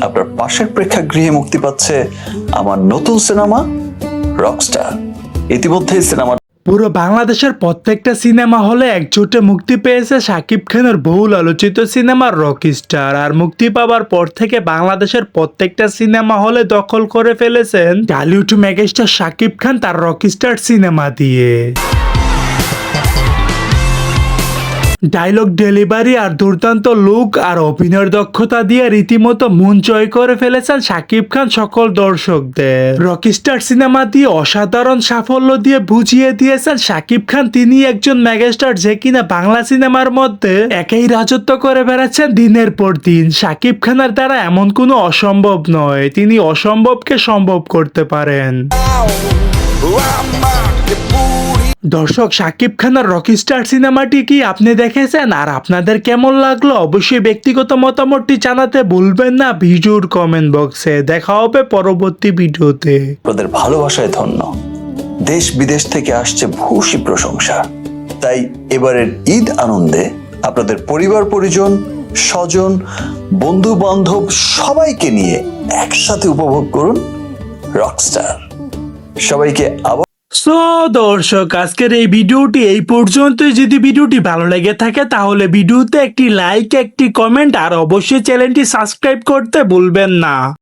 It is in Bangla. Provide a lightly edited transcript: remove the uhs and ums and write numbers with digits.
আপনার পাশের প্রেক্ষাগৃহে মুক্তি পাচ্ছে আমার নতুন সিনেমা রকস্টার। ইতিমধ্যে সিনেমা পুরো বাংলাদেশের প্রত্যেকটা সিনেমা হলে একজোটে মুক্তি পেয়েছে শাকিব খানের বহুল আলোচিত সিনেমা রকস্টার। আর মুক্তি পাওয়ার পর থেকে বাংলাদেশের প্রত্যেকটা সিনেমা হলে দখল করে ফেলেছেন টলিউড মেগাস্টার শাকিব খান তার রকস্টার সিনেমা দিয়ে। ডায়লগ ডেলিভারি আর দুর্দান্ত লুক আর অভিনয়ের দক্ষতা দিয়ে রীতিমতো মন জয় করে ফেলেছেন শাকিব খান সকল দর্শকদের। রকস্টার সিনেমা দিয়ে অসাধারণ সাফল্য দিয়ে বুঝিয়ে দিয়েছেন শাকিব খান তিনি একজন মেগাস্টার যে কিনা বাংলা সিনেমার মধ্যে একাই রাজত্ব করে বেড়াচ্ছেন দিনের পর দিন। শাকিব খানের দ্বারা এমন কোনো অসম্ভব নয়, তিনি অসম্ভবকে সম্ভব করতে পারেন। দর্শক, শাকিব খানের রকস্টার সিনেমাটি কি আপনি দেখেছেন? আর আপনাদের কেমন লাগলো অবশ্যই ব্যক্তিগত মতামতটি জানাতে ভুলবেন না ভিডিওর কমেন্ট বক্সে। দেখা হবে পরবর্তী ভিডিওতে। আপনাদের ভালোবাসায় ধন্য, দেশ বিদেশ থেকে আসছে ভূয়সী প্রশংসা। তাই এবারের ঈদ আনন্দে আপনাদের পরিবার পরিজন, স্বজন, বন্ধু বান্ধব সবাইকে নিয়ে একসাথে উপভোগ করুন রকস্টার। সবাইকে আবার সো দর্শক, আজকের এই ভিডিওটি এই পর্যন্তই। যদি ভিডিওটি ভালো লেগে থাকে তাহলে ভিডিওতে একটি লাইক, একটি কমেন্ট আর অবশ্যই চ্যানেলটি সাবস্ক্রাইব করতে ভুলবেন না।